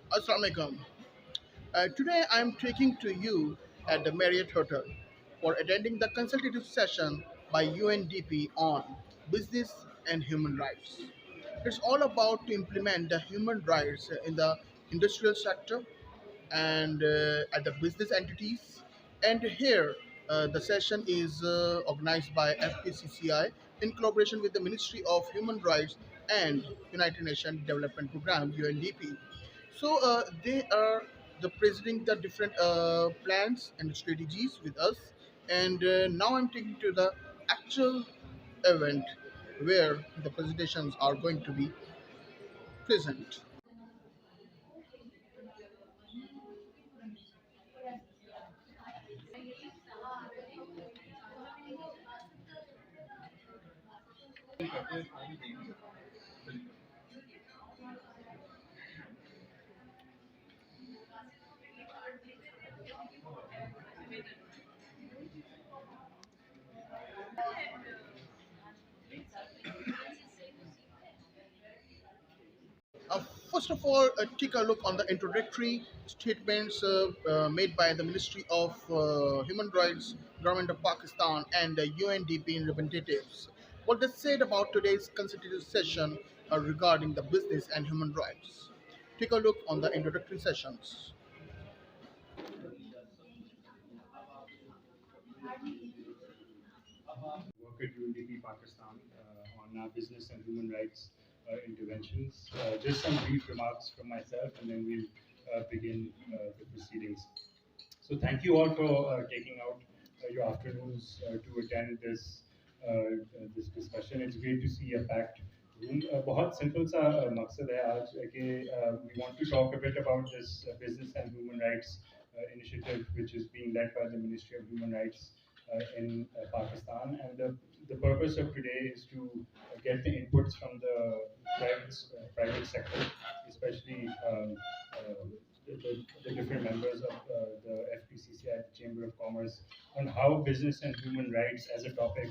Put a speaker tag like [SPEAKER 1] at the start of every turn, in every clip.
[SPEAKER 1] Assalamualaikum. Today I'm taking to you at the Marriott Hotel for attending the consultative session by UNDP on business and human rights. It's all about to implement the human rights in the industrial sector and at the business entities. And here, the session is organized by FPCCI in collaboration with the Ministry of Human Rights and United Nations Development Program (UNDP). So they are the presenting the different plans and strategies with us. And now I'm taking to the actual event where the presentations are going to be present. Uh, First of all, take a look on the introductory statements made by the Ministry of Human Rights, Government of Pakistan, and the UNDP representatives. What they said about today's consultative session regarding the business and human rights. Take a look on the introductory sessions.
[SPEAKER 2] Work at UNDP Pakistan on our business and human rights interventions. Just some brief remarks from myself, and then we'll begin the proceedings. So thank you all for taking out your afternoons to attend this discussion. It's great to see a packed room. बहुत simple सा मकसद है आज कि we want to talk a bit about this business and human rights initiative, which is being led by the Ministry of Human Rights in Pakistan. And the purpose of today is to get the inputs from the private sector, especially the different members of the FPCCI, the Chamber of Commerce, on how business and human rights as a topic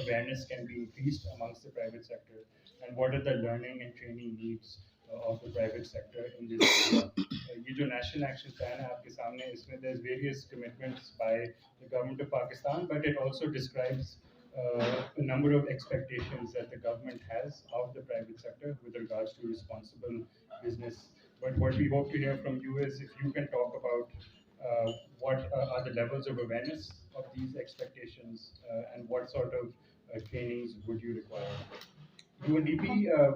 [SPEAKER 2] awareness can be increased amongst the private sector, and what are the learning and training needs of the private sector in this area. ये जो national action plan है आपके सामने इसमें there's various commitments by the government of Pakistan, but it also describes a number of expectations that the government has of the private sector with regards to responsible business. But what we hope to hear from you is if you can talk about what are the levels of awareness of these expectations and what sort of trainings would you require. UNDP,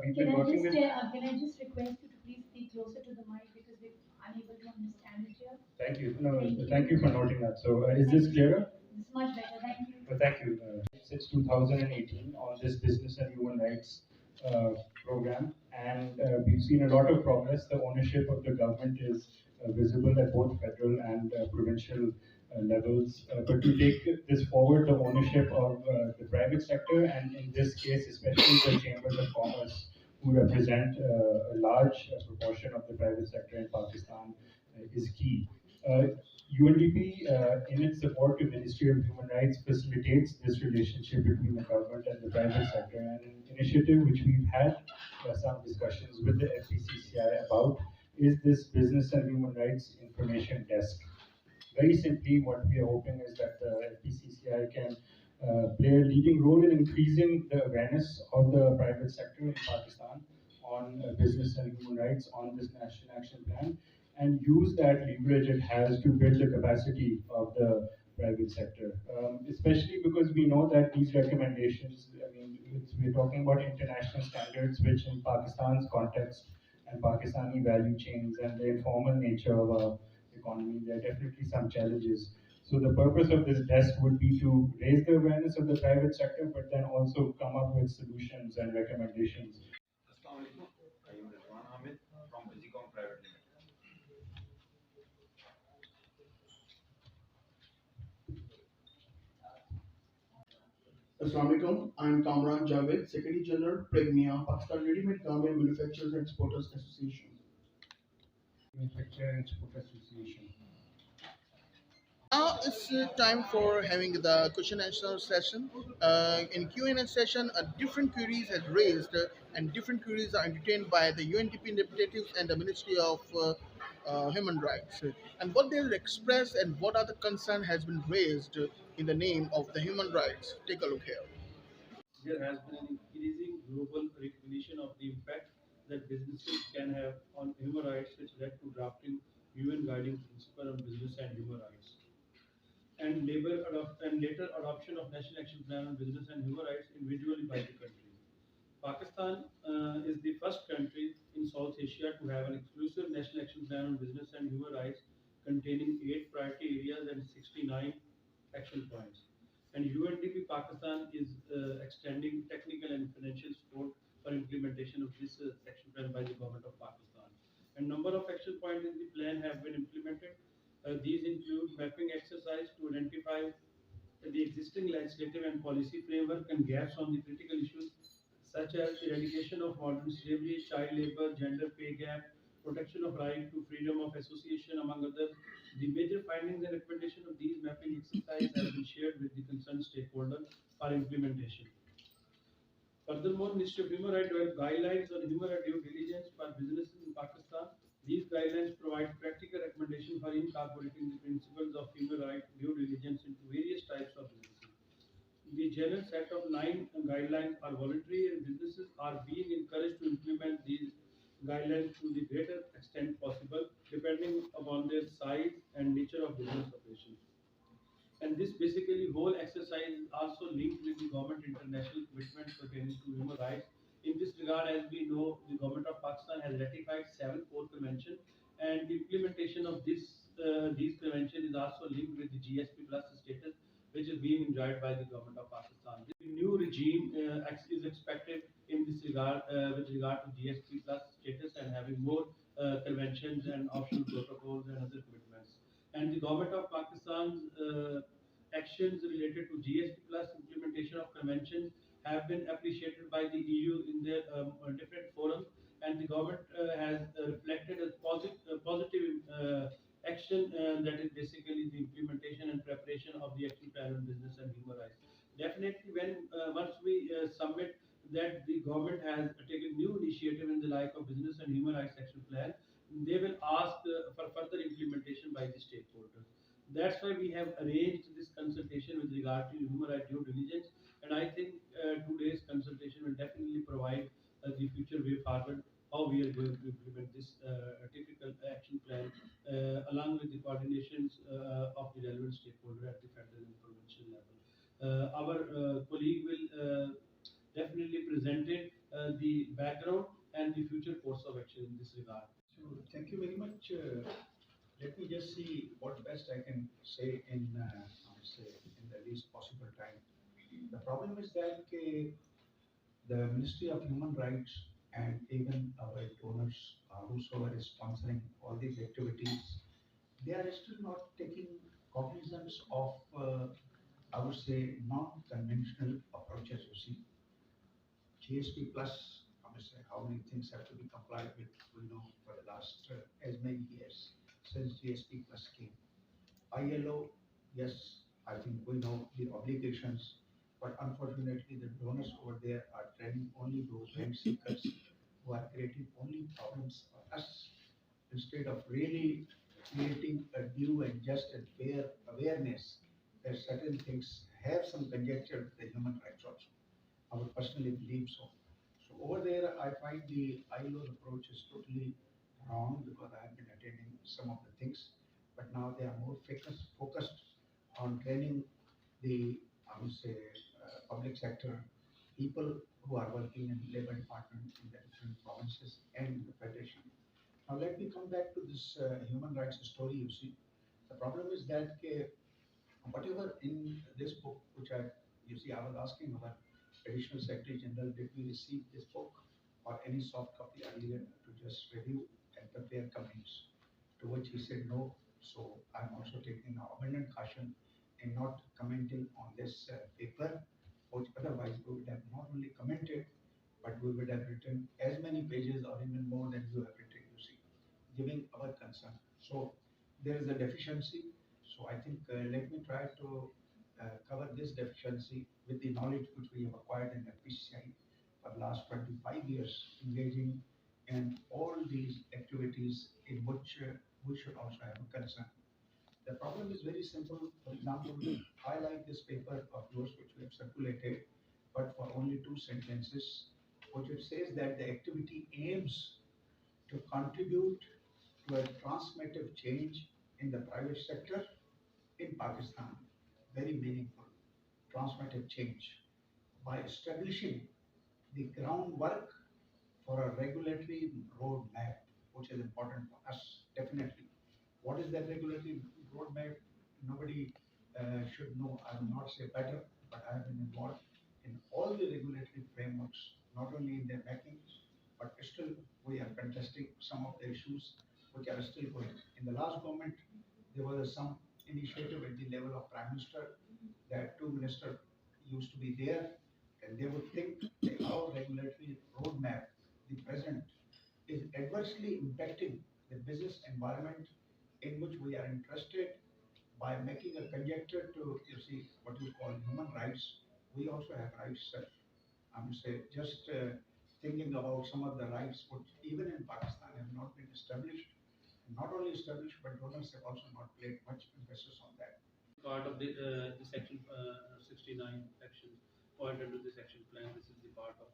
[SPEAKER 2] we've been working with.
[SPEAKER 3] Can I just request you to please speak closer to the mic because we're unable to understand it here?
[SPEAKER 2] Thank you. No,
[SPEAKER 3] Thank
[SPEAKER 2] you
[SPEAKER 3] you.
[SPEAKER 2] for noting that. So, is this clearer?
[SPEAKER 3] It's much better. Thank you.
[SPEAKER 2] Thank you. Since 2018 on this business and human rights program, and we've seen a lot of progress. The ownership of the government is visible at both federal and provincial levels. But to take this forward, the ownership of the private sector, and in this case, especially the chambers of commerce, who represent a large proportion of the private sector in Pakistan, is key. UNDP, in its support to Ministry of Human Rights, facilitates this relationship between the government and the private sector. And an initiative which we've had some discussions with the FPCCI about is this Business and Human Rights Information Desk. Very simply, what we are hoping is that the FPCCI can play a leading role in increasing the awareness of the private sector in Pakistan on business and human rights on this National Action Plan, and use that leverage it has to build the capacity of the private sector. Especially because we know that these recommendations, I mean, we're talking about international standards, which in Pakistan's context and Pakistani value chains and the informal nature of our economy, there are definitely some challenges. So the purpose of this desk would be to raise the awareness of the private sector, but then also come up with solutions and recommendations.
[SPEAKER 4] Assalamualaikum. I am Rizwan Hamid from Busicom Private Limited.
[SPEAKER 1] Assalamualaikum. I'm Kamran Javed, Secretary General, Pregmia, Pakistan Ready-Made Garment Manufacturers and Exporters Association.
[SPEAKER 2] Manufacturer and Export Association.
[SPEAKER 1] Now it's time for having the question and answer session. In Q&A session, different queries are raised and different queries are entertained by the UNDP representatives and the Ministry of human rights and what they express and what other concern has been raised in the name of the human rights. Take a look here.
[SPEAKER 5] There has been an increasing global recognition of the impact that businesses can have on human rights, which led to drafting UN Guiding Principle on Business and Human Rights, and later adoption of National Action Plan on Business and Human Rights individually by the countries. Pakistan is the first country in South Asia to have an exclusive National Action Plan on Business and Human Rights containing 8 priority areas and 69 action points. And UNDP Pakistan is extending technical and financial support for implementation of this action plan by the government of Pakistan. A number of action points in the plan have been implemented. These include mapping exercise to identify the existing legislative and policy framework and gaps on the critical issues such as eradication of modern slavery, child labor, gender pay gap, protection of right to freedom of association, among others. The major findings and recommendations of these mapping exercises have been shared with the concerned stakeholder for implementation. Furthermore, Ministry of Human Rights developed guidelines on human rights due diligence for businesses in Pakistan. These guidelines provide practical recommendations for incorporating the principles of human rights due diligence into various types of businesses. The general set of 9 guidelines are voluntary, and businesses are being encouraged to implement these guidelines to the greater extent possible, depending upon their size and nature of business operations. And this basically whole exercise is also linked with the government international commitments pertaining to human rights. In this regard, as we know, the government of Pakistan has ratified 7 core convention, and the implementation of these convention is also linked with the GSP plus status, which is being enjoyed by the government of Pakistan. The new regime is expected in this regard with regard to GSP plus status and having more conventions and optional protocols and other commitments. And the government of Pakistan's actions related to GSP plus implementation of conventions have been appreciated by the EU in their different forums, and the government has reflected a positive action that is basically the implementation and preparation of the action plan on business and human rights. Definitely, when once we submit that the government has taken new initiative in the like of business and human rights action plan, they will ask for further implementation by the stakeholders. That's why we have arranged this consultation with regard to human rights due diligence, and I think today's consultation will definitely provide the future way forward how we are going to implement this typical action plan along with the coordinations of the relevant stakeholder at the federal and provincial level. Our colleague will definitely present it, the background and the future course of action in this regard.
[SPEAKER 6] So thank you very much. Let me just see what best I can say in I would say in the least possible time. The problem is that the Ministry of Human Rights and even our donors, whosoever is sponsoring all these activities, they are still not taking cognizance of I would say non-conventional approaches. You see, GSP plus, I must say, how many things have to be complied with, we know, for the last as many years since GSP plus came. ILO, yes, I think we know the obligations, but unfortunately, the donors over there are training only those rent seekers who are creating only problems for us instead of really creating a due and just and fair awareness that certain things have some conjecture with the human rights also. I would personally believe so. So over there, I find the ILO approach is totally wrong because I have been attending some of the things, but now they are more focused on training the, I would say, public sector people who are working in labor department in the different provinces and the federation. Now let me come back to this human rights story. You see, the problem is that whatever in this book, which you see, I was asking our additional Secretary General, did we receive this book or any soft copy earlier to just review and prepare comments? To which he said no. So I'm also taking abundant caution in not commenting on this paper, which otherwise we would have not only commented, but we would have written as many pages or even more than you have written, you see, giving our concern. So there is a deficiency. So I think let me try to cover this deficiency with the knowledge which we have acquired in FPCCI for the last 25 years, engaging in all these activities activities in which we should also have a concern. The problem is very simple. For example, I like this paper of yours which we have circulated, but for only two sentences, which it says that the activity aims to contribute to a transformative change in the private sector in Pakistan. Very meaningful, transformative change by establishing the groundwork for a regulatory roadmap, which is important for us, definitely. What is that regulatory roadmap? Nobody should know. I will not say better, but I have been involved in all the regulatory frameworks, not only in their making, but still we are contesting some of the issues which are still going. In the last government, there was some initiative at the level of Prime Minister that two ministers used to be there, and they would think that our regulatory roadmap, the present, is adversely impacting the business environment in which we are interested by making a conjecture to, you see, what you call human rights. We also have rights, sir. I'm say just thinking about some of the rights which even in Pakistan have not been established, not only established, but donors have also not played much emphasis on that.
[SPEAKER 5] Part of the section 69 action point under this action plan. This is the part of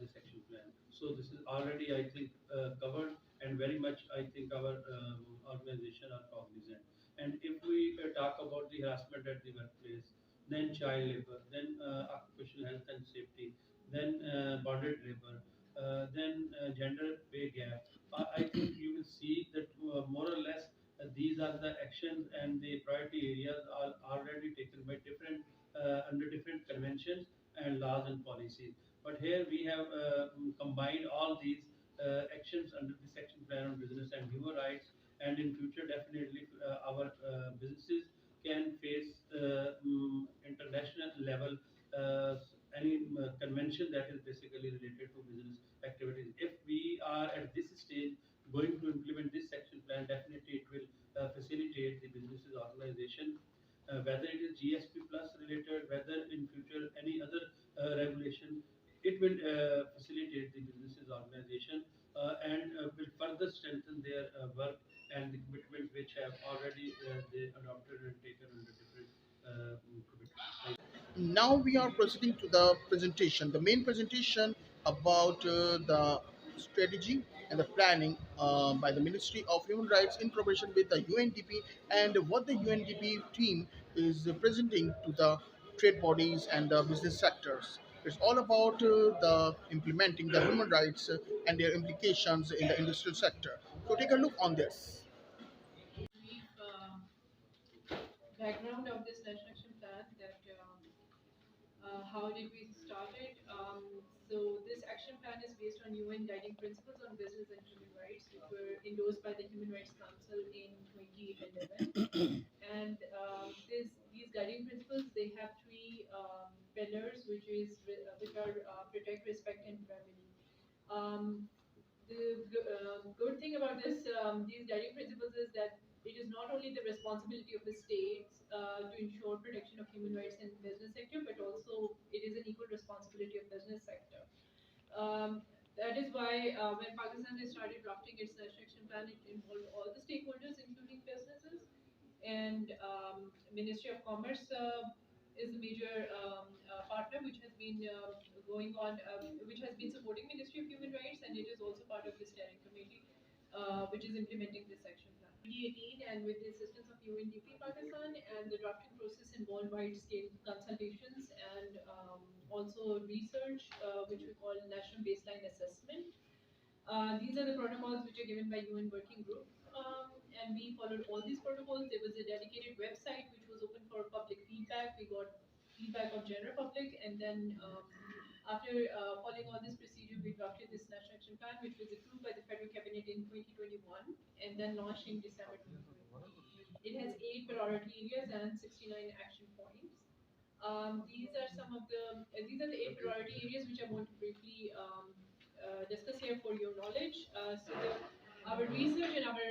[SPEAKER 5] this action plan. So this is already, I think, covered, and very much, I think, our organization are cognizant. And if we talk about the harassment at the workplace, then child labor, then occupational health and safety, then bonded labor, then gender pay gap, I think you will see that more or less these are the actions and the priority areas are already taken by different under different conventions and laws and policies. But here we have combined all these actions under the section plan on business and human rights. And in future, definitely our businesses can face international level any convention that is basically related to business activities. If we are at this stage going to implement this section plan, definitely it will facilitate the businesses organization, whether it is GSP plus related, whether in future any other regulation, it will facilitate the businesses organization and will further strengthen their work and the commitment which have already they adopted and taken under different commitments.
[SPEAKER 1] Now we are proceeding to the presentation, the main presentation about the strategy and the planning by the Ministry of Human Rights in cooperation with the UNDP, and what the UNDP team is presenting to the trade bodies and the business sectors. It's all about the implementing the human rights and their implications in the industrial sector. So take a look on this.
[SPEAKER 3] Brief background of this national action plan that how did we start it? So this action plan is based on UN Guiding Principles on Business and Human Rights, which were endorsed by the Human Rights Council in 2011. And these guiding principles, they have three pillars, which are protect, respect, and family. Um, the good thing about these guiding principles is that it is not only the responsibility of the states to ensure protection of human rights in business sector, but also it is an equal responsibility of business sector. That is why when Pakistan has started drafting its national action plan, it involved all the stakeholders, including businesses, and Ministry of Commerce is a major partner which has been going on, which has been supporting Ministry of Human Rights, and it is also part of the steering committee, which is implementing this action plan. 2018, and with the assistance of UNDP Pakistan, and the drafting process involved wide-scale consultations and also research, which we call National Baseline Assessment. These are the protocols which are given by UN Working Group, and we followed all these protocols. There was a dedicated website which was open for public feedback. We got feedback of general public, and then after following all this procedure, we drafted this national action plan, which was approved by the federal cabinet in 2021, and then launched in December 2021. It has 8 priority areas and 69 action points. These are the 8 priority areas which I want to briefly discuss here for your knowledge. Our research and our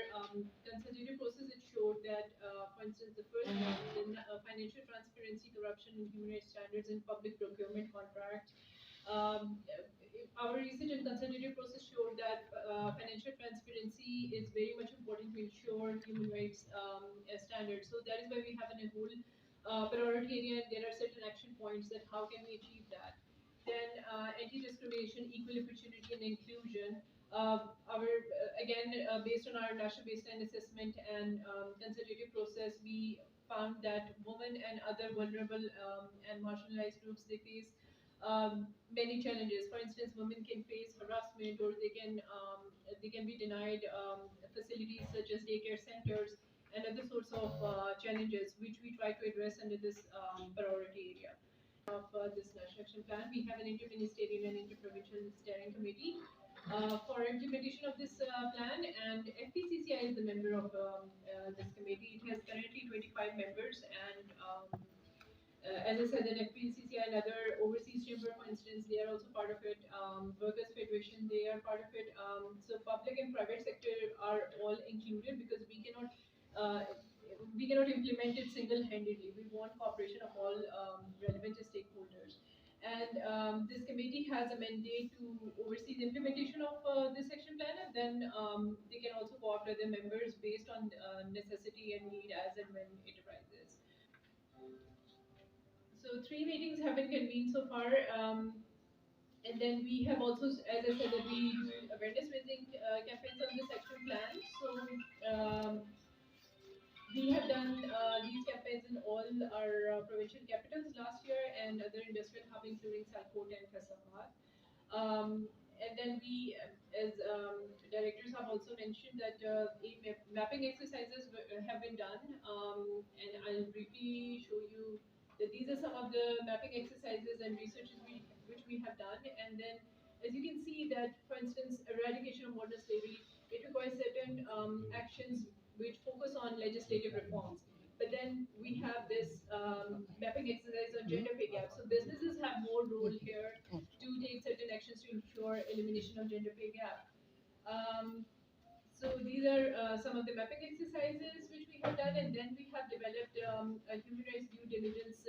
[SPEAKER 3] consultative process, it showed that, for instance, the first one, the financial transparency, corruption, and human rights standards in public procurement contracts. Our research and consultative process showed that financial transparency is very much important to ensure human rights standards. So that is why we have a whole priority area. There are certain action points that how can we achieve that. Then anti-discrimination, equal opportunity, and inclusion. Our again based on our national baseline assessment and consultative process, we found that women and other vulnerable and marginalized groups they face many challenges. For instance, women can face harassment, or they can be denied facilities such as daycare centers and other sorts of challenges, which we try to address under this priority area of this national action plan. We have an interministerial and interprovincial steering committee for implementation of this plan, and FPCCI is the member of this committee. It has currently 25 members, and as I said, an FPCCI and other overseas chamber, for instance, they are also part of it. Workers Federation, they are part of it. So public and private sector are all included because uh, we cannot implement it single-handedly. We want cooperation of all relevant stakeholders. And this committee has a mandate to oversee the implementation of this action plan, and then they can also co-opt other members based on necessity and need as and when it arises. So three meetings have been convened so far, and then we have also, as I said, that we do awareness raising campaigns on this action plan. So we have done these campaigns in all our provincial capitals last year and other industrial hub, including Salkot and Faisalabad. And then we, as directors have also mentioned that mapping exercises have been done, and I'll briefly show you that these are some of the mapping exercises and researches which we have done. And then, as you can see that, for instance, eradication of modern slavery, it requires certain actions which focus on legislative reforms. But then we have this mapping exercise on gender pay gap. So businesses have more role here to take certain actions to ensure elimination of gender pay gap. Um, so these are some of the mapping exercises which we have done, and then we have developed a human rights due diligence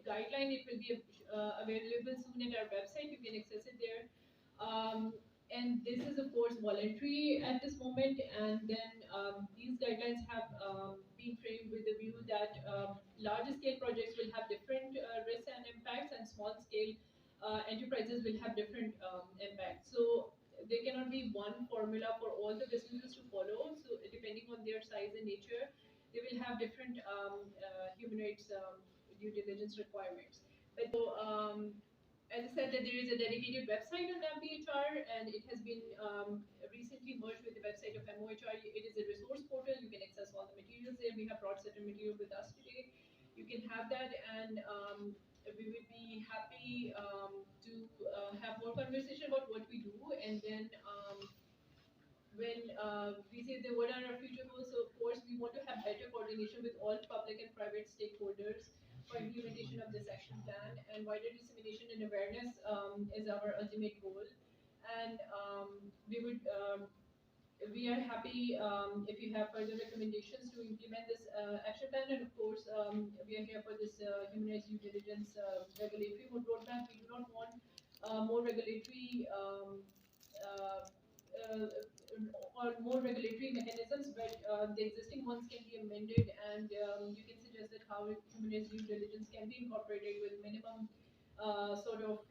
[SPEAKER 3] guideline. It will be available soon at our website. You can access it there. Um, and this is of course voluntary at this moment. And then these guidelines have been framed with the view that larger scale projects will have different risks and impacts, and small scale enterprises will have different impacts. So there cannot be one formula for all the businesses to follow. So depending on their size and nature, they will have different human rights due diligence requirements. But as I said, that there is a dedicated website on MPHR, and it has been recently merged with the website of MOHR. It is a resource portal. You can access all the materials there. We have brought certain material with us today. You can have that, and we would be happy to have more conversation about what we do. And then when we say that what are our future goals, so of course we want to have better coordination with all public and private stakeholders for implementation of this action plan, and wider dissemination and awareness is our ultimate goal. And we are happy if you have further recommendations to implement this action plan. And of course, we are here for this human rights due diligence regulatory roadmap. We do not want more regulatory or more regulatory mechanisms, but the existing ones can be amended, and you can suggest that how human rights due diligence can be incorporated with minimum sort of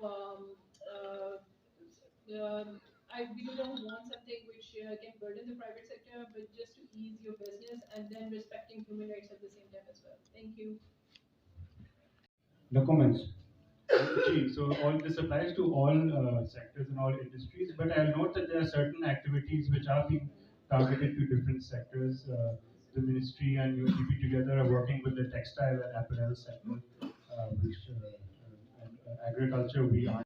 [SPEAKER 3] we do not want something which can burden the private sector, but just to ease your business and then respecting human rights at the same time as well. Thank you.
[SPEAKER 2] Documents. Gee, so all this applies to all sectors and all industries, but I'll note that there are certain activities which are being targeted to different sectors. The ministry and UNDP together are working with the textile and apparel sector, which and agriculture we are.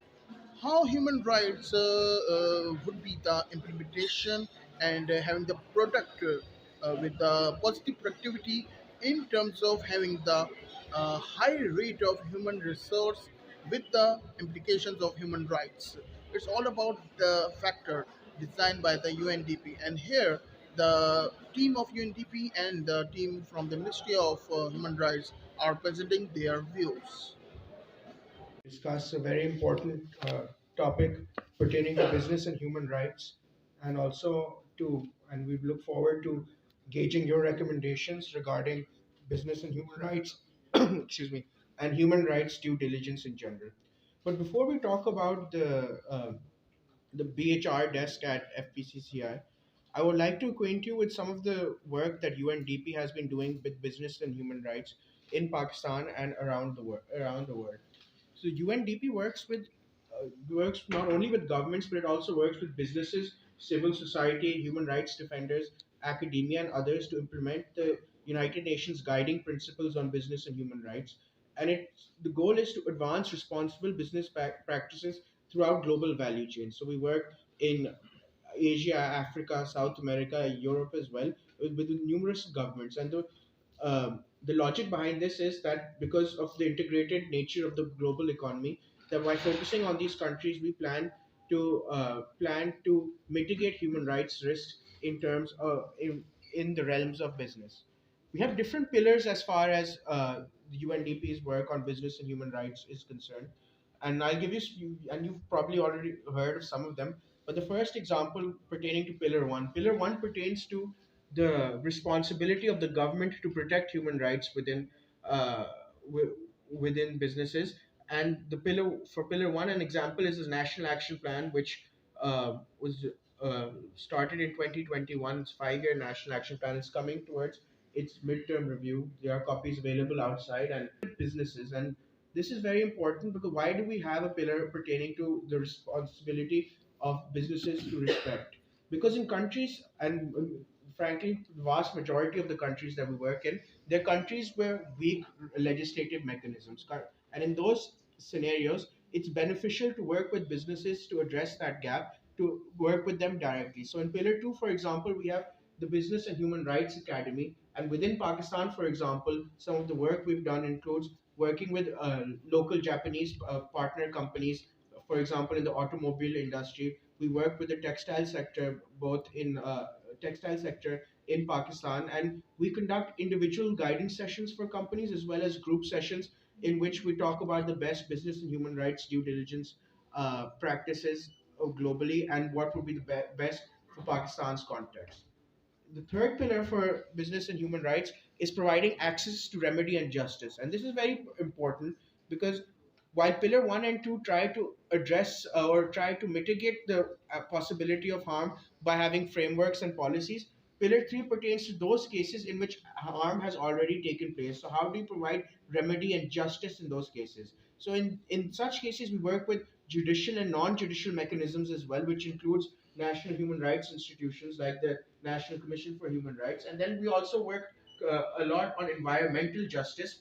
[SPEAKER 1] How human rights would be the implementation and having the product with the positive productivity in terms of having the high rate of human resource with the implications of human rights. It's all about the factor designed by the UNDP, and here the team of UNDP and the team from the Ministry of Human Rights are presenting their views.
[SPEAKER 7] discuss a very important topic pertaining to business and human rights, and also and we look forward to gauging your recommendations regarding business and human rights, excuse me, and human rights due diligence in general. But before we talk about the BHR desk at FPCCI, I would like to acquaint you with some of the work that UNDP has been doing with business and human rights in Pakistan and around the world. So UNDP works not only with governments, but it also works with businesses, civil society, human rights defenders, academia, and others to implement the United Nations guiding principles on business and human rights. And the goal is to advance responsible business practices throughout global value chains. So we work in Asia, Africa, South America, Europe as well, with numerous governments. And the logic behind this is that because of the integrated nature of the global economy, that by focusing on these countries, we plan to mitigate human rights risks in terms of in the realms of business. We have different pillars as far as the UNDP's work on business and human rights is concerned, and I'll give and you've probably already heard of some of them. But the first example pertaining to Pillar One pertains to the responsibility of the government to protect human rights uh, wi- within businesses. And the Pillar One, an example is the National Action Plan, which was started in 2021. It's 5-year National Action Plan. It's coming towards its midterm review. There are copies available outside and businesses. And this is very important because why do we have a pillar pertaining to the responsibility of businesses to respect? Because in countries, and frankly, the vast majority of the countries that we work in, they're countries where weak legislative mechanisms. And in those scenarios, it's beneficial to work with businesses to address that gap, to work with them directly. So in Pillar 2, for example, we have the Business and Human Rights Academy. And within Pakistan, for example, some of the work we've done includes working with local Japanese partner companies. For example, in the automobile industry, we work with the textile sector, both in textile sector in Pakistan, and we conduct individual guidance sessions for companies as well as group sessions in which we talk about the best business and human rights due diligence practices globally and what would be the best for Pakistan's context. The third pillar for business and human rights is providing access to remedy and justice. And this is very important because while pillar 1 and 2 try to address or try to mitigate the possibility of harm by having frameworks and policies, pillar 3 pertains to those cases in which harm has already taken place. So how do you provide remedy and justice in those cases? So in such cases, we work with judicial and non-judicial mechanisms as well, which includes national human rights institutions like the National Commission for Human Rights. And then we also work a lot on environmental justice,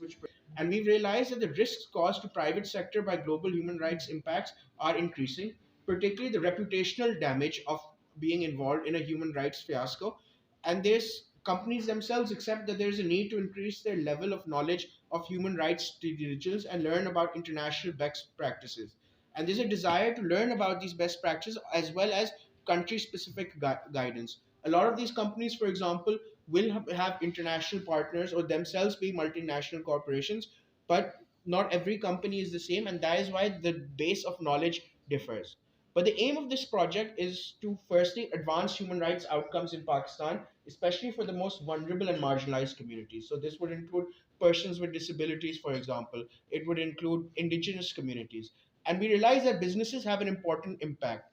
[SPEAKER 7] and we realized that the risks caused to private sector by global human rights impacts are increasing, particularly the reputational damage of being involved in a human rights fiasco. And there's companies themselves accept that there's a need to increase their level of knowledge of human rights due diligence and learn about international best practices. And there's a desire to learn about these best practices as well as country specific guidance. A lot of these companies, for example, will have international partners or themselves be multinational corporations, but not every company is the same, and that is why the base of knowledge differs. But the aim of this project is to firstly advance human rights outcomes in Pakistan, especially for the most vulnerable and marginalized communities. So this would include persons with disabilities, for example. It would include indigenous communities. And we realize that businesses have an important impact.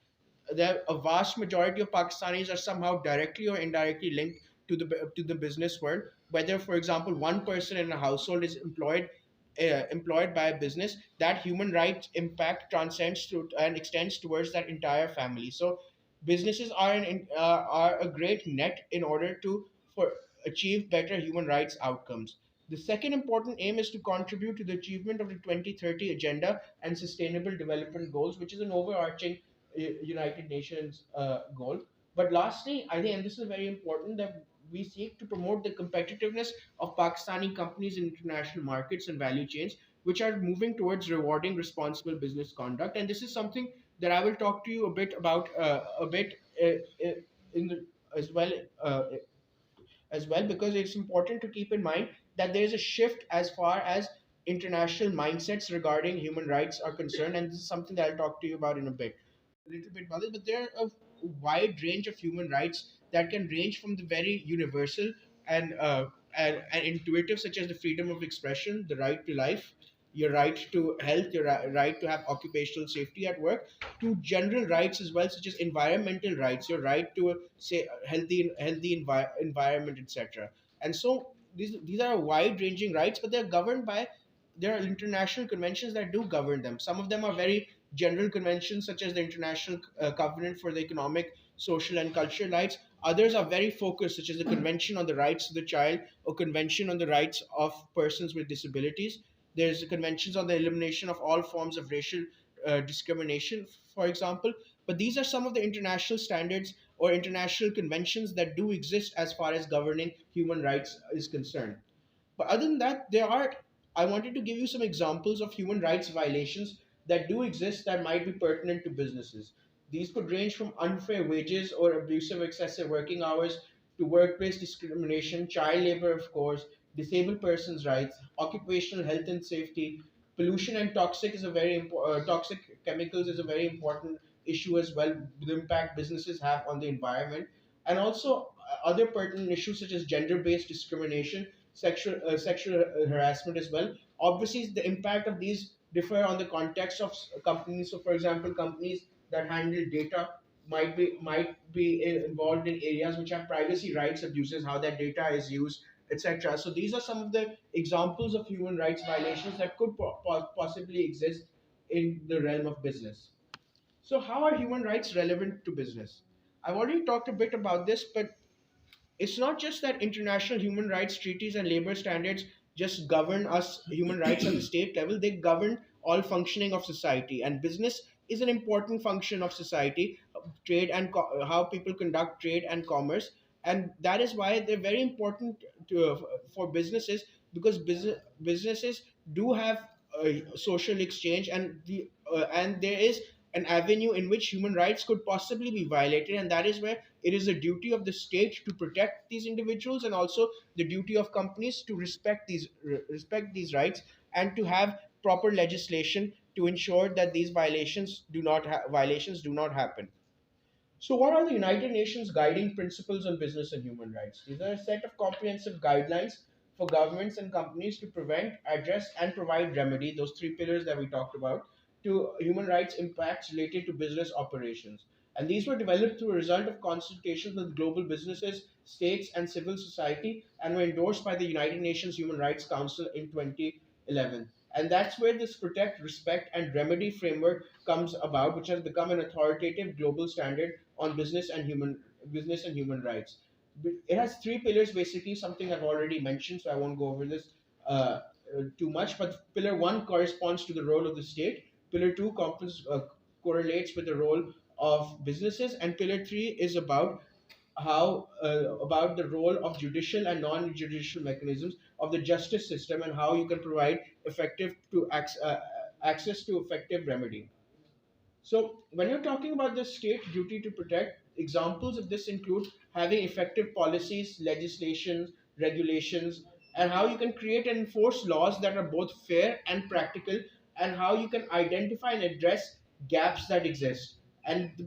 [SPEAKER 7] There a vast majority of Pakistanis are somehow directly or indirectly linked to the business world. Whether, for example, one person in a household is employed by a business, that human rights impact transcends to and extends towards that entire family. So businesses are a great net in order to for achieve better human rights outcomes. The second important aim is to contribute to the achievement of the 2030 Agenda and Sustainable Development Goals, which is an overarching United Nations goal. But lastly, I think, and this is very important, that we seek to promote the competitiveness of Pakistani companies in international markets and value chains, which are moving towards rewarding responsible business conduct. And this is something that I will talk to you a bit about in the, as well uh, as well, because it's important to keep in mind that there is a shift as far as international mindsets regarding human rights are concerned, and this is something that I'll talk to you about in a little bit about it. But there are a wide range of human rights that can range from the very universal and and intuitive, such as the freedom of expression, the right to life, your right to health, your right to have occupational safety at work, to general rights as well, such as environmental rights, your right to say environment, etc. And so these are wide ranging rights, but they're governed by, there are international conventions that do govern them. Some of them are very general conventions, such as the International Covenant for the Economic, Social, and Cultural Rights. Others are very focused, such as the Convention on the Rights of the Child or Convention on the Rights of Persons with Disabilities. There's the conventions on the elimination of all forms of racial discrimination, for example. But these are some of the international standards or international conventions that do exist as far as governing human rights is concerned. But other than that, I wanted to give you some examples of human rights violations that do exist that might be pertinent to businesses. These could range from unfair wages or abusive excessive working hours to workplace discrimination, child labor, of course, disabled persons' rights, occupational health and safety, pollution and toxic chemicals is a very important issue as well. The impact businesses have on the environment, and also other pertinent issues such as gender-based discrimination, sexual harassment as well. Obviously, the impact of these differ on the context of companies. So, for example, companies that handle data might be involved in areas which have privacy rights abuses, how that data is used, etc. So, these are some of the examples of human rights violations that could possibly exist in the realm of business. So, how are human rights relevant to business? I've already talked a bit about this, but it's not just that international human rights treaties and labor standards just govern us human rights at the state level, they govern all functioning of society. And business is an important function of society, how people conduct trade and commerce. And that is why they're very important for businesses, because businesses do have social exchange, and there is an avenue in which human rights could possibly be violated, and that is where it is the duty of the state to protect these individuals, and also the duty of companies to respect these rights, and to have proper legislation to ensure that these violations do not happen. So, what are the United Nations guiding principles on business and human rights? These are a set of comprehensive guidelines for governments and companies to prevent, address, and provide remedy, those three pillars that we talked about, to human rights impacts related to business operations. And these were developed through a result of consultations with global businesses, states, and civil society, and were endorsed by the United Nations Human Rights Council in 2011. And that's where this protect, respect, and remedy framework comes about, which has become an authoritative global standard on business and human rights. It has three pillars, basically, something I've already mentioned, so I won't go over this too much. But pillar one corresponds to the role of the state. Pillar two correlates with the role of businesses, and pillar three is about the role of judicial and non-judicial mechanisms of the justice system, and how you can provide access to effective remedy. So, when you're talking about the state duty to protect, examples of this include having effective policies, legislations, regulations, and how you can create and enforce laws that are both fair and practical, and how you can identify and address gaps that exist. And the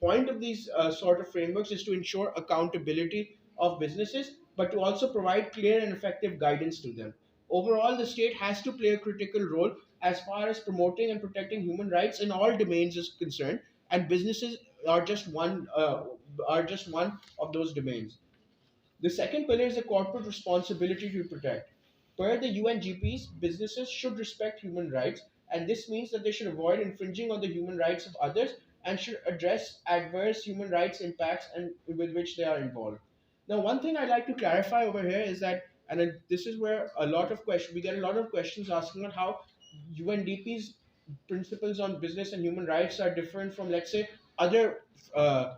[SPEAKER 7] point of these sort of frameworks is to ensure accountability of businesses, but to also provide clear and effective guidance to them. Overall, the state has to play a critical role as far as promoting and protecting human rights in all domains is concerned, and businesses are just one of those domains. The second pillar is the corporate responsibility to protect. Per the UNGPs, businesses should respect human rights, and this means that they should avoid infringing on the human rights of others and should address adverse human rights impacts and with which they are involved. Now, one thing I'd like to clarify over here is that, this is where we get a lot of questions asking on how UNDP's principles on business and human rights are different from, let's say, other uh,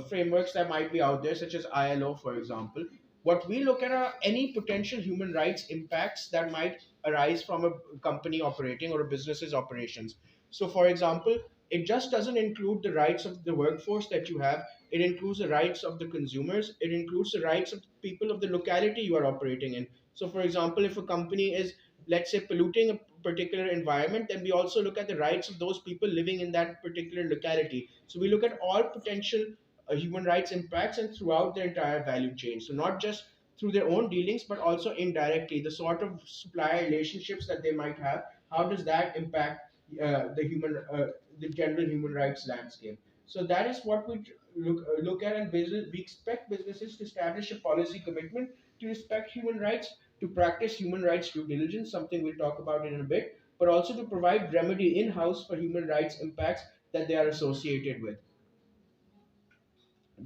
[SPEAKER 7] frameworks that might be out there, such as ILO, for example. What we look at are any potential human rights impacts that might arise from a company operating or a business's operations. So, for example, it just doesn't include the rights of the workforce that you have, it includes the rights of the consumers, it includes the rights of the people of the locality you are operating in. So, for example, if a company is, let's say, polluting a particular environment, then we also look at the rights of those people living in that particular locality. So we look at all potential human rights impacts and throughout their entire value chain. So not just through their own dealings, but also indirectly, the sort of supplier relationships that they might have. How does that impact the general human rights landscape? So that is what we look at, and we expect businesses to establish a policy commitment to respect human rights, to practice human rights due diligence, something we'll talk about in a bit, but also to provide remedy in house for human rights impacts that they are associated with.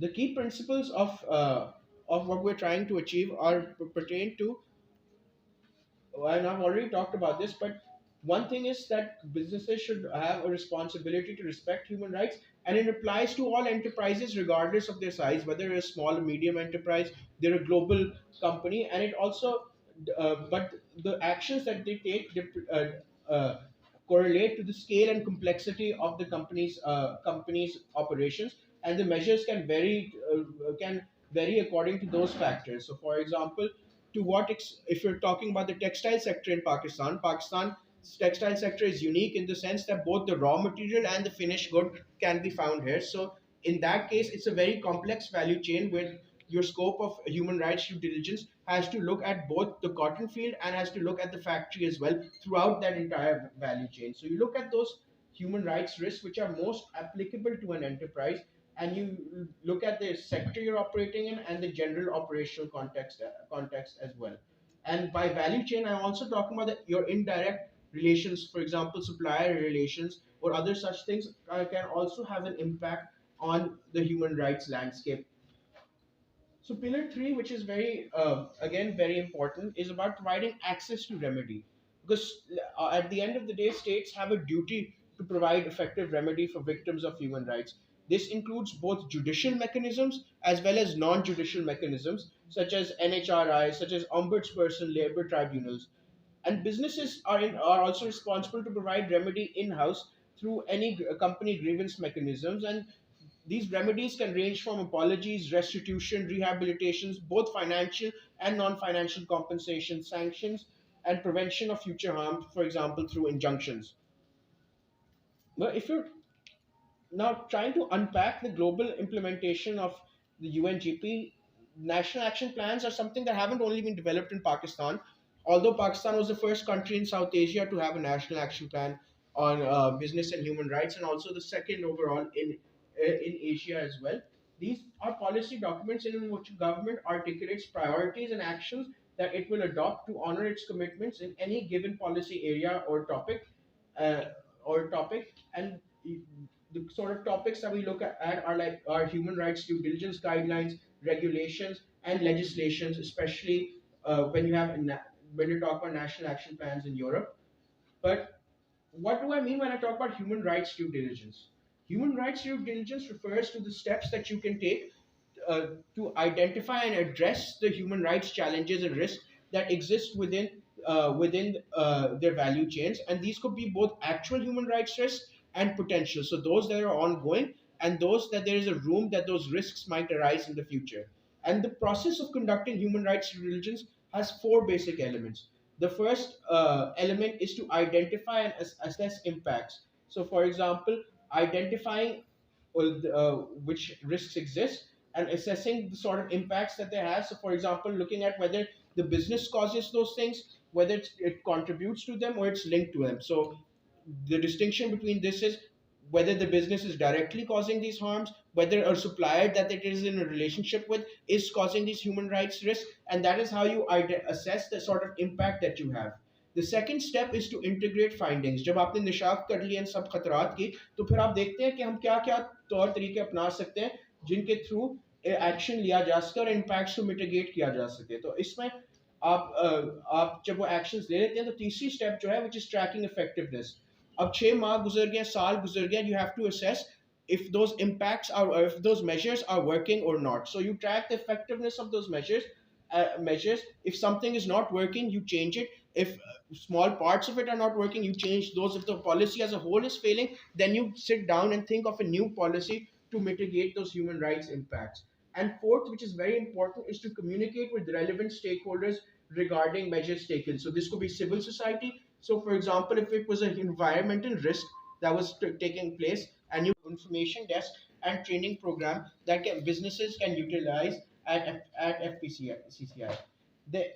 [SPEAKER 7] The key principles of what we're trying to achieve are pertain to, and I've already talked about this, but one thing is that businesses should have a responsibility to respect human rights, and it applies to all enterprises regardless of their size, whether they're a small or medium enterprise, they're a global company, and it also, but the actions that they take correlate to the scale and complexity of the company's operations, and the measures can vary according to those factors. So, for example, if you're talking about the textile sector in Pakistan's textile sector is unique in the sense that both the raw material and the finished good can be found here. So in that case, it's a very complex value chain where your scope of human rights due diligence has to look at both the cotton field and has to look at the factory as well throughout that entire value chain. So you look at those human rights risks which are most applicable to an enterprise, and you look at the sector you're operating in and the general operational context as well. And by value chain, I'm also talking about your indirect relations, for example, supplier relations or other such things can also have an impact on the human rights landscape. So pillar three, which is again very important, is about providing access to remedy, because at the end of the day, states have a duty to provide effective remedy for victims of human rights. This includes both judicial mechanisms as well as non-judicial mechanisms, such as NHRI, such as ombudsperson, labor tribunals, and businesses are also responsible to provide remedy in-house through any company grievance mechanisms, and these remedies can range from apologies, restitution, rehabilitations, both financial and non-financial compensation, sanctions, and prevention of future harm, for example, through injunctions. But if you're now trying to unpack the global implementation of the UNGP, national action plans are something that haven't only been developed in Pakistan. Although Pakistan was the first country in South Asia to have a national action plan on business and human rights, and also the second overall in Asia as well. These are policy documents in which government articulates priorities and actions that it will adopt to honor its commitments in any given policy area uh, or topic, and the sort of topics that we look at are like our human rights due diligence guidelines, regulations, and legislations, especially when you talk about national action plans in Europe. But what do I mean when I talk about human rights due diligence? Human rights due diligence refers to the steps that you can take to identify and address the human rights challenges and risks that exist within their value chains, and these could be both actual human rights risks and potential. So those that are ongoing and those that there is a room that those risks might arise in the future. And the process of conducting human rights due diligence has four basic elements. The first element is to identify and assess impacts. So, for example, identifying which risks exist and assessing the sort of impacts that they have. So, for example, looking at whether the business causes those things, whether it contributes to them or it's linked to them. So, the distinction between this is whether the business is directly causing these harms, whether a supplier that it is in a relationship with is causing these human rights risks, and that is how you assess the sort of impact that you have. The second step is to integrate findings. जब आपने निशात कर लिए इन सब खतरात की, तो फिर आप देखते हैं कि हम क्या क्या तौर तरीके अपना सकते हैं जिनके थ्रू एक्शन लिया जा सके और इम्पैक्ट्स को मिटिगेट किया जा सके. तो इसमें आप जब वो एक्शंस ले लेते हैं, तो तीसरी स्टेप जो है विच इज ट्रैकिंग इफेक्टिवनेस. अब 6 माह गुजर गए, साल गुजर गया, you have to assess if those impacts are, or if those measures are working or not. So you track the effectiveness of those measures. If something is not working, you change it. If small parts of it are not working, you change those. If the policy as a whole is failing, then you sit down and think of a new policy to mitigate those human rights impacts. And fourth, which is very important, is to communicate with relevant stakeholders regarding measures taken. So this could be civil society. So for example, if it was an environmental risk that was taking place, and you information desk and training program that businesses can utilize at FPCCI. The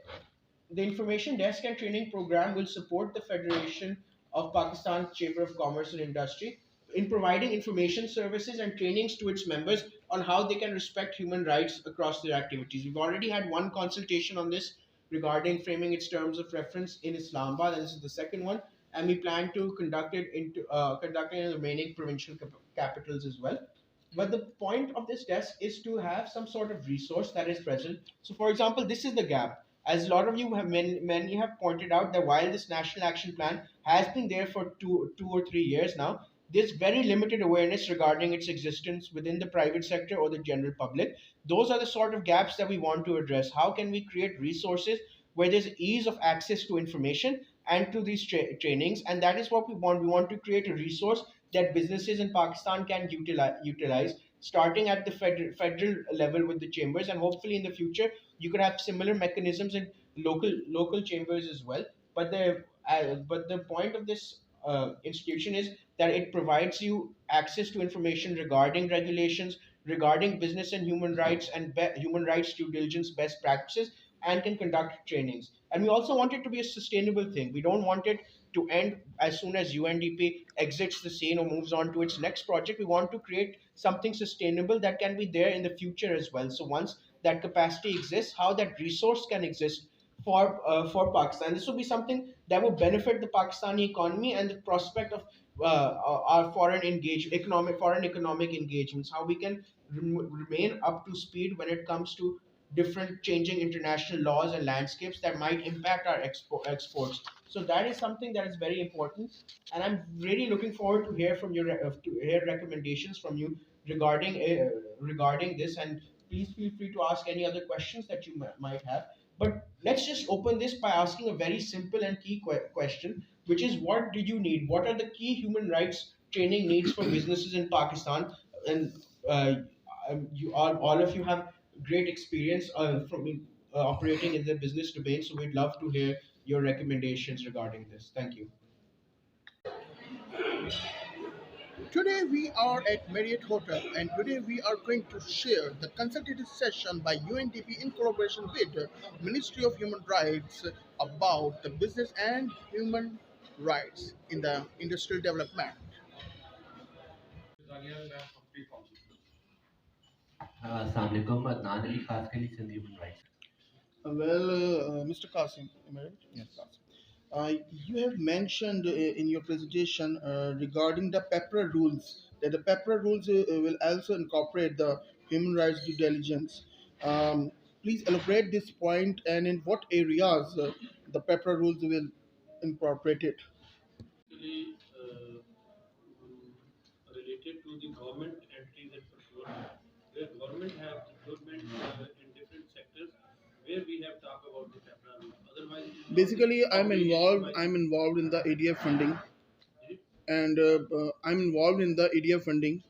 [SPEAKER 7] the Information Desk and Training Program will support the Federation of Pakistan Chamber of Commerce and Industry in providing information services and trainings to its members on how they can respect human rights across their activities. We've already had one consultation on this regarding framing its terms of reference in Islamabad, and this is the second one. And we plan to conduct it in the remaining provincial capitals as well. But the point of this desk is to have some sort of resource that is present. So, for example, this is the gap. As a lot of you have many have pointed out that while this national action plan has been there for two or 3 years now, there's very limited awareness regarding its existence within the private sector or the general public. Those are the sort of gaps that we want to address. How can we create resources where there's ease of access to information and to these trainings? And that is what we want. We want to create a resource that businesses in Pakistan can utilize, starting at the federal level with the chambers, and hopefully in the future you could have similar mechanisms in local chambers as well. But the point of this institution is that it provides you access to information regarding regulations, regarding business and human rights, and human rights due diligence best practices, and can conduct trainings. And we also want it to be a sustainable thing. We don't want it to end as soon as UNDP exits the scene or moves on to its next project. We want to create something sustainable that can be there in the future as well. So once that capacity exists, how that resource can exist for Pakistan. This will be something that will benefit the Pakistani economy and the prospect of our foreign economic engagements. How we can remain up to speed when it comes to different changing international laws and landscapes that might impact our exports. So that is something that is very important, and I'm really looking forward to hear from to hear recommendations from you regarding this. And please feel free to ask any other questions that you might have. But let's just open this by asking a very simple and key question, which is, what do you need? What are the key human rights training needs for businesses in Pakistan? And all of you have great experience from operating in the business domain, so we'd love to hear your recommendations regarding this. Thank you.
[SPEAKER 1] Today we are at Marriott Hotel, and today we are going to share the consultative session by UNDP in collaboration with the Ministry of Human Rights about the business and human rights in the industrial development.
[SPEAKER 8] Assalamualaikum, Adnan Ali खास के लिए Sindhi human rights.
[SPEAKER 1] Mr. Qasim, am I right? Yes, Qasim. You have mentioned in your presentation regarding the PEPRA rules, that the PEPRA rules will also incorporate the human rights due diligence. Please elaborate this point, and in what areas the PEPRA rules will incorporate it.
[SPEAKER 5] Basically, related to the government entities and procurement, where government have procurement in different sectors, where we have talked about the PEPRA rule. Otherwise, it is not
[SPEAKER 1] Basically,
[SPEAKER 5] obligated by
[SPEAKER 1] I'm involved in the ADF funding, and I'm involved in the ADF funding,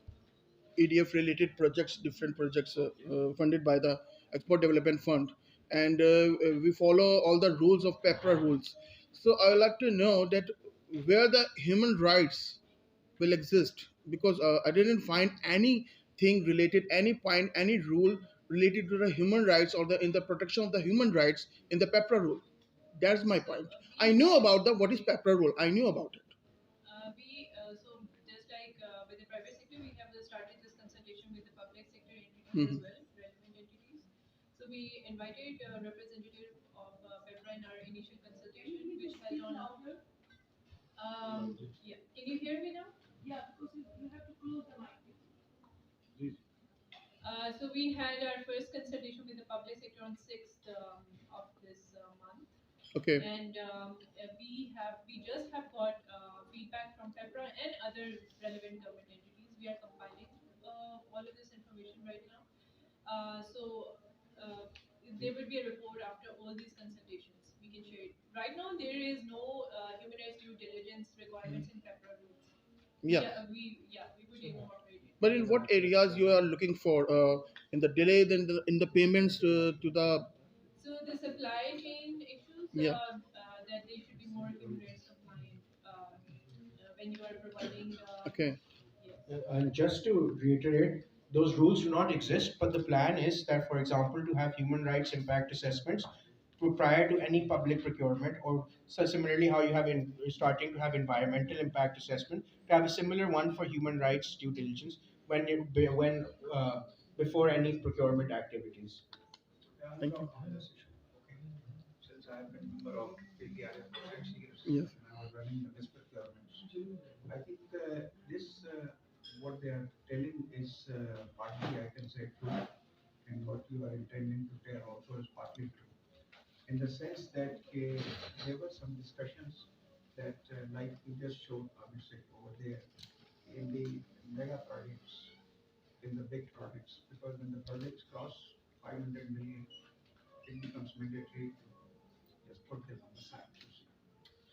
[SPEAKER 1] ADF related projects, different projects funded by the Export Development Fund, and we follow all the rules of PEPRA rules. So I would like to know that where the human rights will exist, because I didn't find anything related, any point, any rule related to the human rights or the in the protection of the human rights in the PEPRA rule. That's my point. I knew about the what is PEPRA rule. I knew about it.
[SPEAKER 3] So just like with the private sector, we have started this consultation with the public sector entities as
[SPEAKER 1] Mhm.
[SPEAKER 3] well, relevant entities. So we invited a representative of PEPRA in our initial consultation, which held on. Yeah, can you hear me now? Yeah, because you have to close the mic. So we had our first consultation with the public sector on 6th of this month.
[SPEAKER 1] Okay.
[SPEAKER 3] And we just have got feedback from PEPRA and other relevant government entities. We are compiling all of this information right now. So there will be a report after all these consultations. We can share it. Right now, there is no human rights due diligence requirements in PEPRA rules.
[SPEAKER 1] Yeah.
[SPEAKER 3] We would incorporate it.
[SPEAKER 1] But in what areas you are looking for in the delay, then in the payments to the
[SPEAKER 3] So the supply chain
[SPEAKER 1] Yeah.
[SPEAKER 3] that they should be more human rights compliant when you are providing.
[SPEAKER 1] Okay.
[SPEAKER 3] Yes.
[SPEAKER 7] And just to reiterate, those rules do not exist, but the plan is that, for example, to have human rights impact assessments prior to any public procurement, or so similarly how you have in starting to have environmental impact assessment, to have a similar one for human rights due diligence when before any procurement activities.
[SPEAKER 1] Thank you.
[SPEAKER 6] On this issue, okay. Since I have been member of PPRA for 6 years
[SPEAKER 1] Yes.
[SPEAKER 6] and I was running the best procurements, I think this what they are telling is partly I can say true, and what you are intending to tell also is partly true. In the sense that there were some discussions that, like you just showed, Abhishek, over there, in the mega projects, in the big projects, because when the projects cross 500 million, it becomes mandatory to just put them on the side. You see.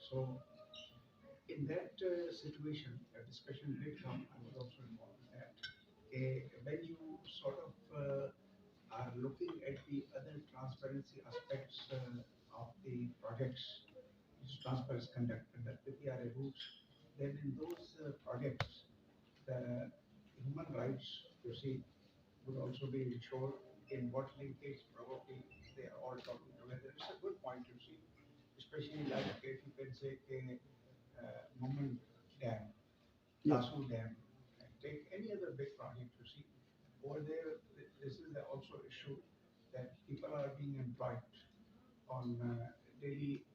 [SPEAKER 6] So in that situation, a discussion did come. I was also involved in that. When you sort of are looking at the other transparency aspects of the projects, which transparency conduct and the PPRA rules, then in those projects, the human rights, you see, would also be ensured. In what linkage probably they are all talking together. It's a good point, you see, especially like if you can say a Mumbai Dam,
[SPEAKER 1] Yeah.
[SPEAKER 6] Tasu Dam, and take any other big project, you see, over there, this is also issue that people are being employed on daily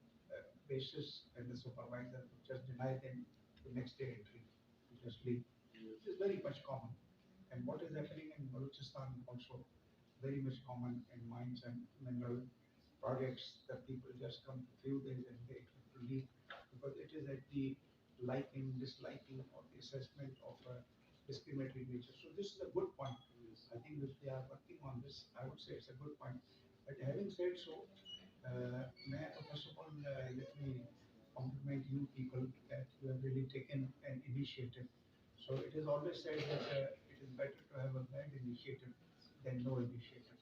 [SPEAKER 6] basis, and the supervisor would just deny them the next day entry to just leave. This is very much common. And what is happening in Balochistan also very much common in mines and mineral projects, that people just come for few days and they expect to leave because it is at the liking, disliking or the assessment of a discriminatory nature. So this is a good point. I think if they are working on this, I would say it's a good point. But having said so, may I, first of all, let me compliment you people that you have really taken an initiative. So it is always said that it is better to have a bad initiative than no initiative.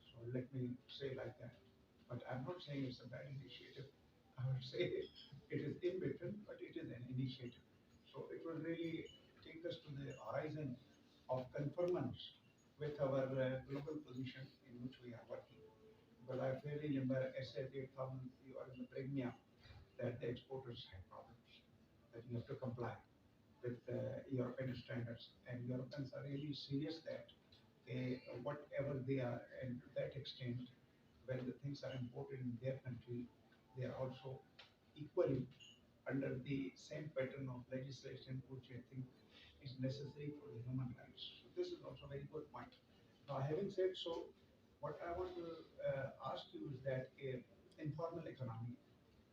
[SPEAKER 6] So let me say like that. But I'm not saying it's a bad initiative. I would say it is in between, but it is an initiative. So it will really take us to the horizon of conformance with our global position in which we are working. Because I fairly remember SF 8000, you are in the premium that the exporters have problems, that you have to comply with European standards. And Europeans are really serious that whatever they are, and to that extent, when the things are imported in their country, they are also equally under the same pattern of legislation, which I think is necessary for the human rights. So this is also a very good point. Now, having said so, what I want to ask you is that informal economy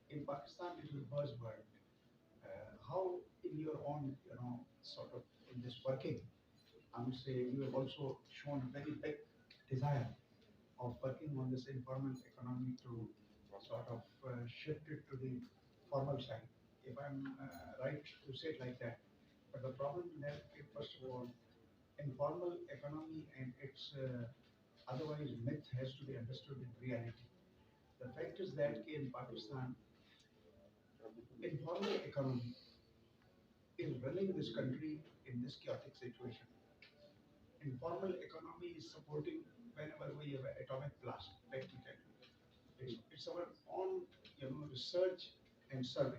[SPEAKER 6] in Pakistan it is a buzzword. How, in your own, sort of in this working, I would say you have also shown a very big desire of working on this informal economy to sort of shift it to the formal side, if I'm right to say it like that. But the problem is that, first of all, informal economy and its otherwise myth has to be understood in reality. The fact is that in Pakistan, informal economy is running this country in this chaotic situation. Informal economy is supporting whenever we have an atomic blast, let me tell you. It's our own, research and survey.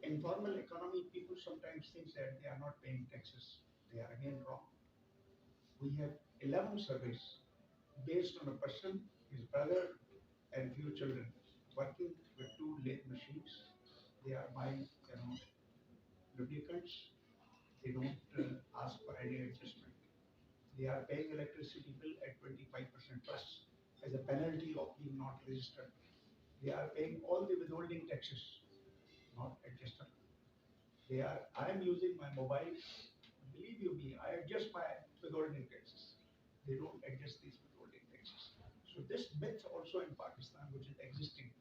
[SPEAKER 6] Informal economy, people sometimes think that they are not paying taxes. They are again wrong. We have 11 surveys based on a person, his brother, and few children working with two lathe machines. They are buying, lubricants. They don't ask for any adjustment. They are paying electricity bill at 25% plus as a penalty of being not registered. They are paying all the withholding taxes, not adjustment. I am using my mobile. Believe you me, I adjust my withholding taxes. They don't adjust these withholding taxes. So this myth also in Pakistan, which is existing,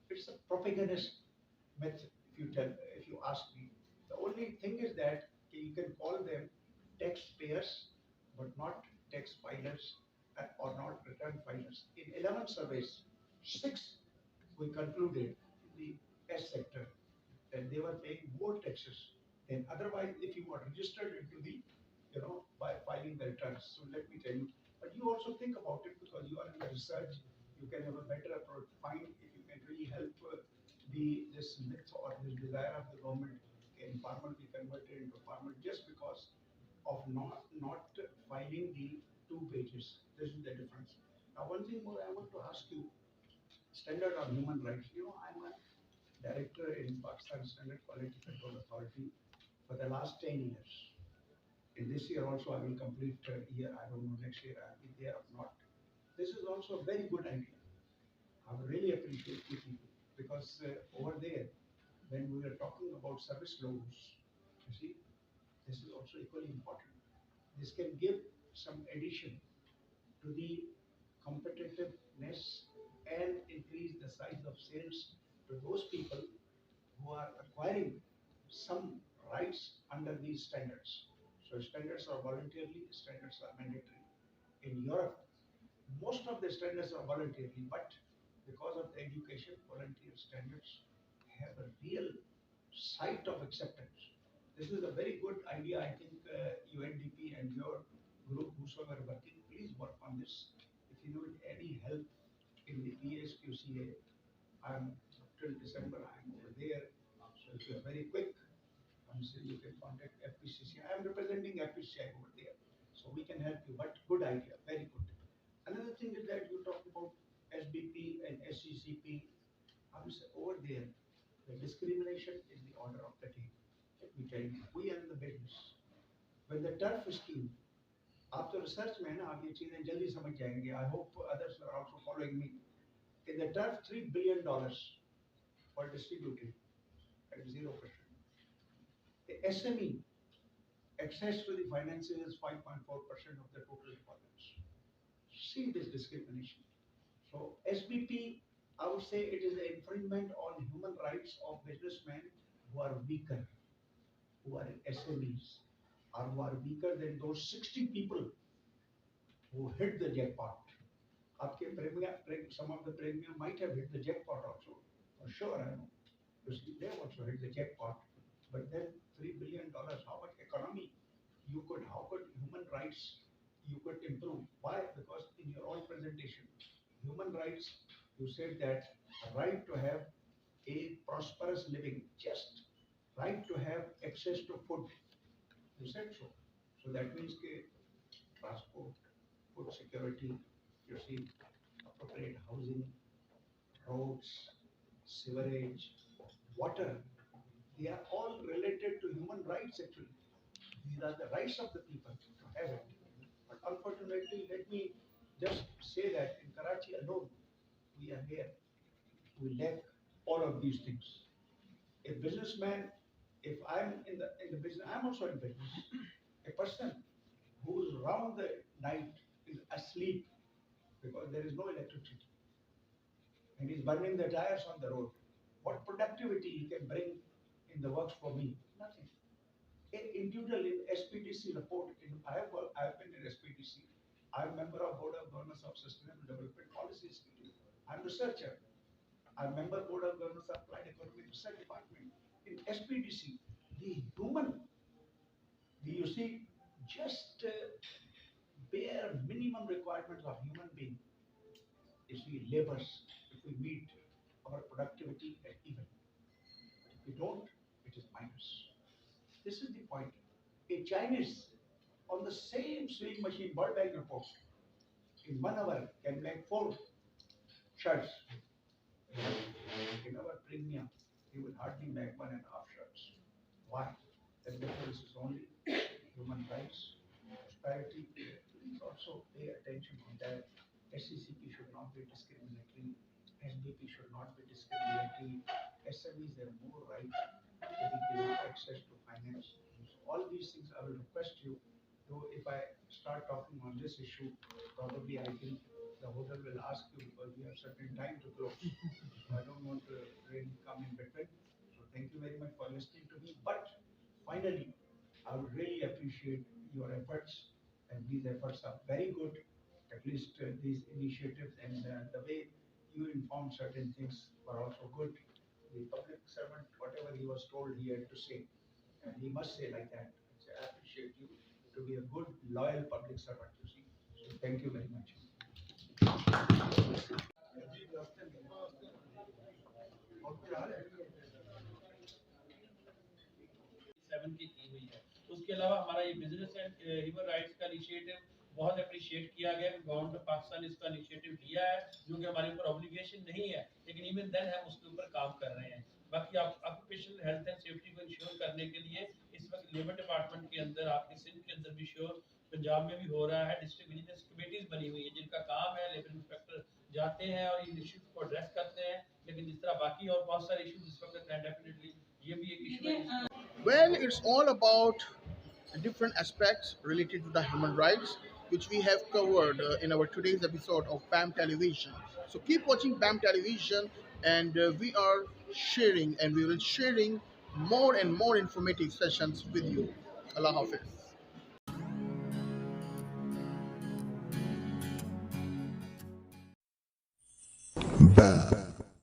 [SPEAKER 6] it's a propagandist myth. If you ask me, the only thing is that you can call them taxpayers, but not tax filers or not return filers. In 11 surveys, 6 we concluded in the S sector that they were paying more taxes than otherwise if you were registered into the, by filing the returns. So let me tell you, but you also think about it because you are in the research, you can have a better approach, find if you can really help this myth or this desire of the government can farmer be converted into farmer just because of not filing the 2 pages. This is the difference. Now, one thing more I want to ask you, standard on human rights. I'm a director in Pakistan Standard Quality Control Authority for the last 10 years. In this year also, I will complete a year. I don't know next year I'll be there or not. This is also a very good idea. I would really appreciate you people because over there, when we are talking about service loans, you see, this is also equally important. This can give some addition to the competitiveness and increase the size of sales to those people who are acquiring some rights under these standards. So standards are voluntarily, standards are mandatory. In Europe, most of the standards are voluntarily, but because of the education, volunteer standards have a real site of acceptance. This is a very good idea. I think UNDP and your group, whosoever working, please work on this. If you need any help in the PSQCA, I'm till December, I'm over there. So if you're very quick, I'm saying you can contact FPCCI. I'm representing FPCCI over there. So we can help you, but good idea, very good. Another thing is that you talked about SBP and SCCP. I was over there, the discrimination is the order of the day. Let me tell you, we are in the business. When the turf scheme, आप तो research में है ना, आप ये चीजें जल्दी समझ जाएंगे. I hope others are also following me. In the turf, $3 billion were distributed at 0%. The SME access to the finances is 5.4% of the total deposits. See this discrimination. So SBP, I would say it is an infringement on human rights of businessmen who are weaker, who are SMEs, or who are weaker than those 60 people who hit the jackpot. Some of the premium might have hit the jackpot also. For sure, I know. Because they also hit the jackpot. But then $3 billion, how much economy how could human rights you could improve? Why? Because in your own presentation, human rights, you said that right to have a prosperous living, just right to have access to food. You said so. So that means transport, food security, you see, appropriate housing, roads, sewerage, water, they are all related to human rights actually. These are the rights of the people to have it. But unfortunately, let me just say that in Karachi alone, we are here. We lack all of these things. A businessman, if I'm in the business, I'm also in business. A person who's round the night is asleep because there is no electricity. And he's burning the tires on the road. What productivity he can bring in the works for me? Nothing. Individual in SPDC report, I have been in SPDC. I'm member of Board of Governors of Sustainable Development Policy Institute. I'm researcher. I'm member Board of Governors of Applied Economic Research Department. In SPDC, the human, you see, just bare minimum requirements of human being, if we labors, if we meet our productivity at even. If we don't, it is minus. This is the point. A Chinese on the same sewing machine, World Bank report, in 1 hour can make 4 shirts. In our premium, he will hardly make 1.5 shirts. Why? The difference is only human rights, prosperity. Please also pay attention on that. SCCP should not be discriminatory. SBP should not be discriminatory. SMEs have more right to be given access to finance. So all these things I will request you. So if I start talking on this issue, probably I think the hotel will ask you because we have certain time to close. So I don't want to really come in between. So thank you very much for listening to me. But finally, I would really appreciate your efforts, and these efforts are very good. At least these initiatives and the way you informed certain things were also good. The public servant, whatever he was told, he had to say, and he must say like that. I appreciate you to be a good, loyal public servant. You see, so thank you very much.
[SPEAKER 5] 7 की हुई है। उसके अलावा हमारा ये business and human rights का initiative बहुत appreciate किया गया कि गवर्नमेंट ऑफ पाकिस्तान ने इसका इनिशिएटिव लिया है, जो कि हमारे ऊपर ऑब्लिगेशन नहीं है, लेकिन इवन देन हम उसके ऊपर काम कर रहे हैं। बाकी ऑक्यूपेशनल हेल्थ एंड सेफ्टी को इंश्योर करने के लिए इस वक्त लेबर डिपार्टमेंट के अंदर, आपके सिंध के अंदर भी श्योर, पंजाब में भी हो रहा है, डिस्ट्रिक्ट विजिलेंस कमेटीज बनी हुई है जिनका काम है लेबर इंस्पेक्टर जाते हैं और इन इश्यूज को एड्रेस करते हैं। लेकिन जिस तरह बाकी और बहुत सारे इश्यूज इस वक्त हैं, डेफिनेटली ये भी एक इशू है।
[SPEAKER 1] Well, it's all about different aspects related to the human rights, which we have covered in our today's episode of BAM Television. So keep watching BAM Television, and we are sharing and we will sharing more and more informative sessions with you. Allah Hafiz.